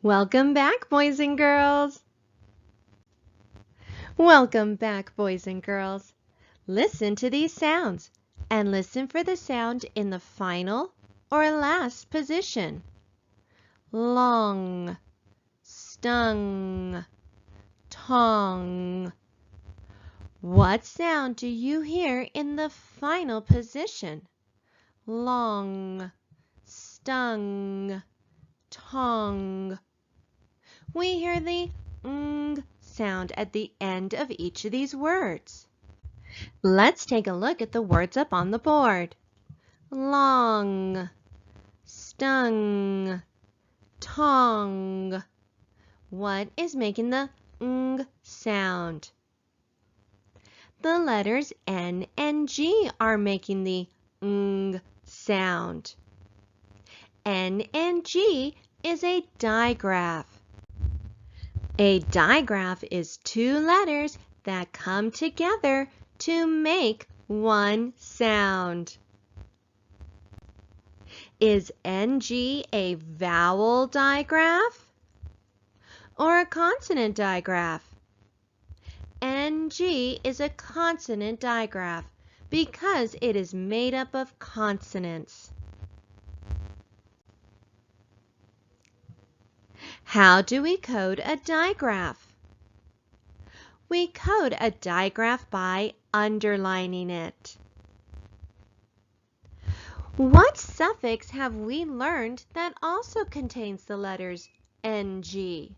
Welcome back, boys and girls. Welcome back, boys and girls. Listen to these sounds and listen for the sound in the final or last position. Long, stung, tongue. What sound do you hear in the final position? Long, stung, tongue. We hear the ng sound at the end of each of these words. Let's take a look at the words up on the board. Long, stung, tongue. What is making the ng sound? The letters N and G are making the ng sound. N and G is a digraph. A digraph is two letters that come together to make one sound. Is NG a vowel digraph or a consonant digraph? NG is a consonant digraph because it is made up of consonants. How do we code a digraph? We code a digraph by underlining it. What suffix have we learned that also contains the letters NG?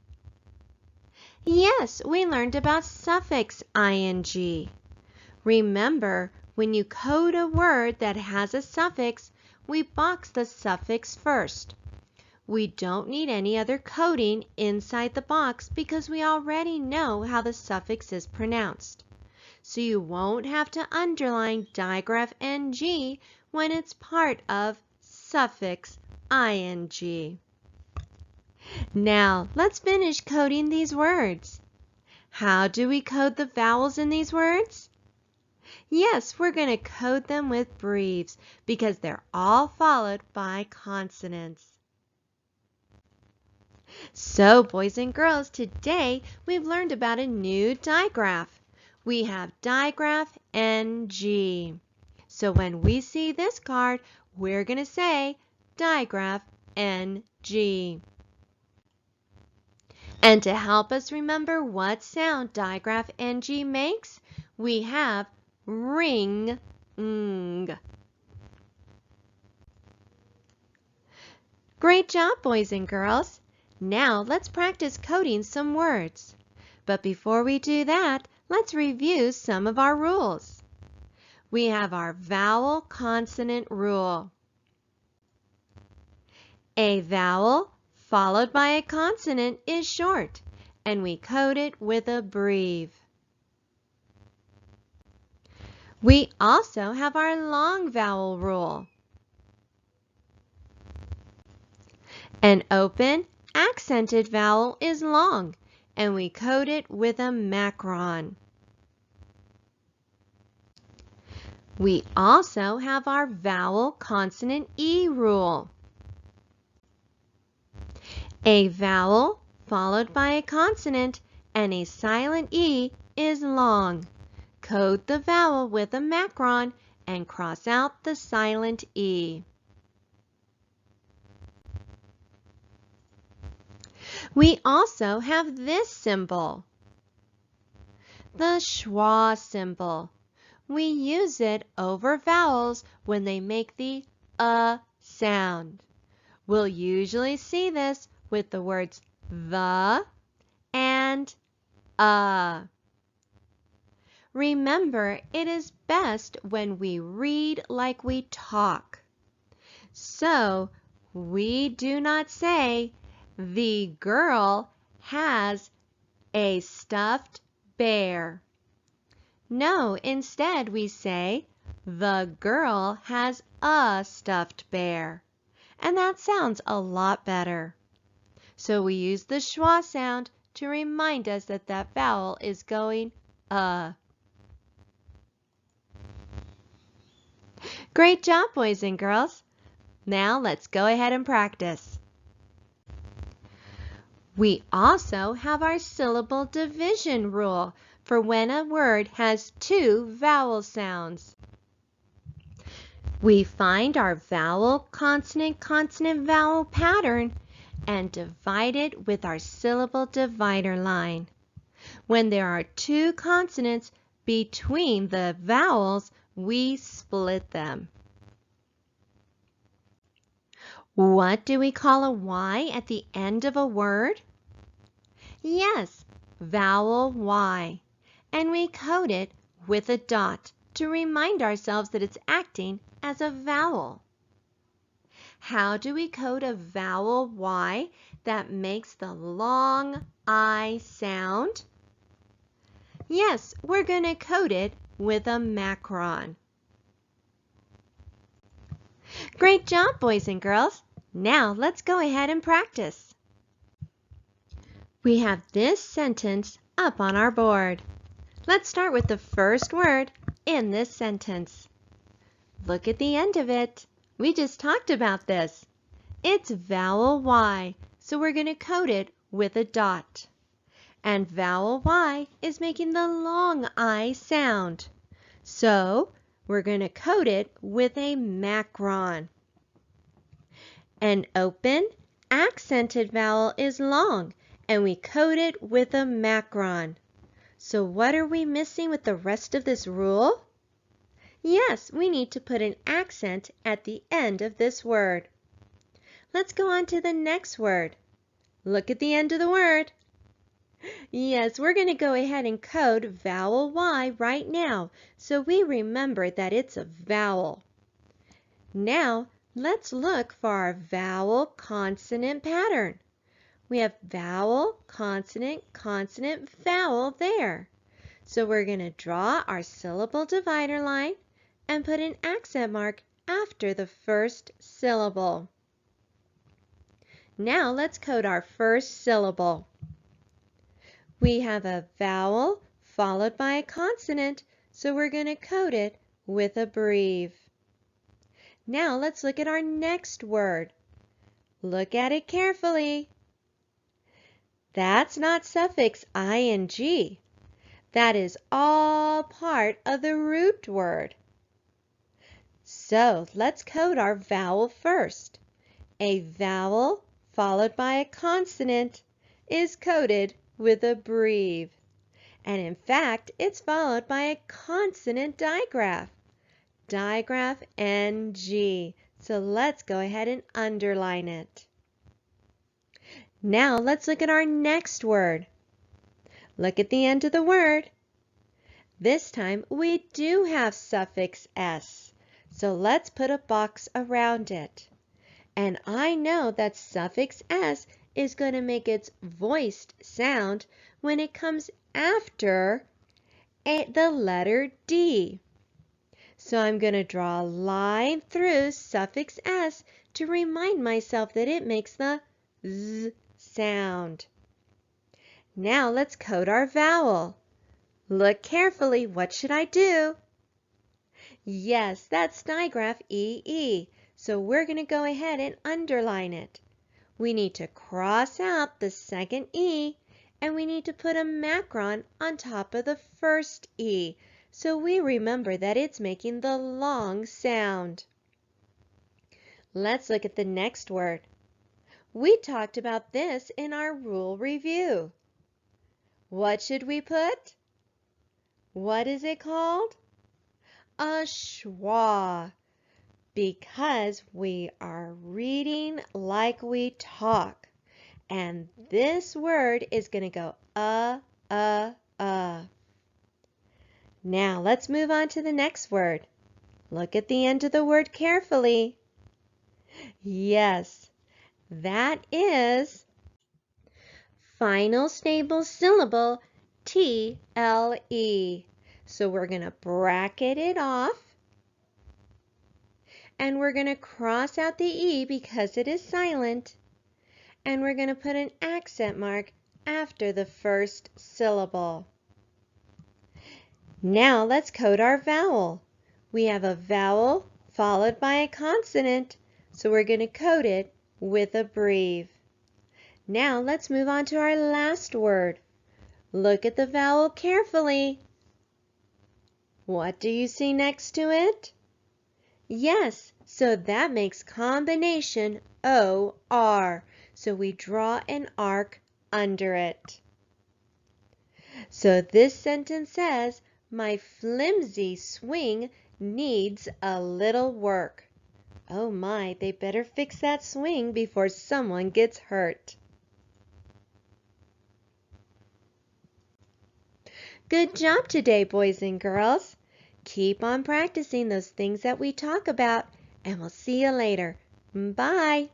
Yes, we learned about suffix ing. Remember, when you code a word that has a suffix, we box the suffix first. We don't need any other coding inside the box because we already know how the suffix is pronounced. So you won't have to underline digraph NG when it's part of suffix ing. Now, let's finish coding these words. How do we code the vowels in these words? Yes, we're going to code them with breves because they're all followed by consonants. So, boys and girls, today we've learned about a new digraph. We have digraph NG. So when we see this card, we're going to say digraph NG. And to help us remember what sound digraph NG makes, we have ring ng. Great job, boys and girls. Now let's practice coding some words. But before we do that, let's review some of our rules. We have our vowel consonant rule. A vowel followed by a consonant is short, and we code it with a breve. We also have our long vowel rule. An open, accented vowel is long, and we code it with a macron. We also have our vowel consonant E rule. A vowel followed by a consonant and a silent E is long. Code the vowel with a macron and cross out the silent E. We also have this symbol, the schwa symbol. We use it over vowels when they make the sound. We'll usually see this with the words the and Remember, it is best when we read like we talk. So, we do not say, the girl has a stuffed bear. No, instead we say, the girl has a stuffed bear. And that sounds a lot better. So we use the schwa sound to remind us that that vowel is going Great job, boys and girls. Now let's go ahead and practice. We also have our syllable division rule for when a word has two vowel sounds. We find our vowel, consonant, consonant, vowel pattern and divide it with our syllable divider line. When there are two consonants between the vowels, we split them. What do we call a Y at the end of a word? Yes, vowel Y. And we code it with a dot to remind ourselves that it's acting as a vowel. How do we code a vowel Y that makes the long I sound? Yes, we're going to code it with a macron. Great job, boys and girls. Now let's go ahead and practice. We have this sentence up on our board. Let's start with the first word in this sentence. Look at the end of it. We just talked about this. It's vowel Y, so we're going to code it with a dot. And vowel Y is making the long I sound. So we're going to code it with a macron. An open, accented vowel is long, and we code it with a macron. So what are we missing with the rest of this rule? Yes, we need to put an accent at the end of this word. Let's go on to the next word. Look at the end of the word. Yes, we're going to go ahead and code vowel Y right now, so we remember that it's a vowel. Now, let's look for our vowel consonant pattern. We have vowel, consonant, consonant, vowel there. So we're going to draw our syllable divider line and put an accent mark after the first syllable. Now let's code our first syllable. We have a vowel followed by a consonant, so we're going to code it with a breve. Now let's look at our next word. Look at it carefully. That's not suffix ing. That is all part of the root word. So let's code our vowel first. A vowel followed by a consonant is coded with a breve. And in fact, it's followed by a consonant digraph. Digraph NG. So let's go ahead and underline it. Now let's look at our next word. Look at the end of the word. This time we do have suffix S. So let's put a box around it. And I know that suffix S is going to make its voiced sound when it comes after the letter D. So I'm going to draw a line through suffix S to remind myself that it makes the Z sound. Now let's code our vowel. Look carefully. What should I do? Yes, that's digraph EE. So we're going to go ahead and underline it. We need to cross out the second E, and we need to put a macron on top of the first E, so we remember that it's making the long sound. Let's look at the next word. We talked about this in our rule review. What should we put? What is it called? A schwa. Because we are reading like we talk. And this word is going to go Now let's move on to the next word. Look at the end of the word carefully. Yes, that is final stable syllable TLE. So we're going to bracket it off. And we're going to cross out the E because it is silent. And we're going to put an accent mark after the first syllable. Now let's code our vowel. We have a vowel followed by a consonant, so we're going to code it with a breve. Now let's move on to our last word. Look at the vowel carefully. What do you see next to it? Yes, so that makes combination O-R. So we draw an arc under it. So this sentence says, my flimsy swing needs a little work. Oh my, they better fix that swing before someone gets hurt. Good job today, boys and girls. Keep on practicing those things that we talk about, and we'll see you later. Bye.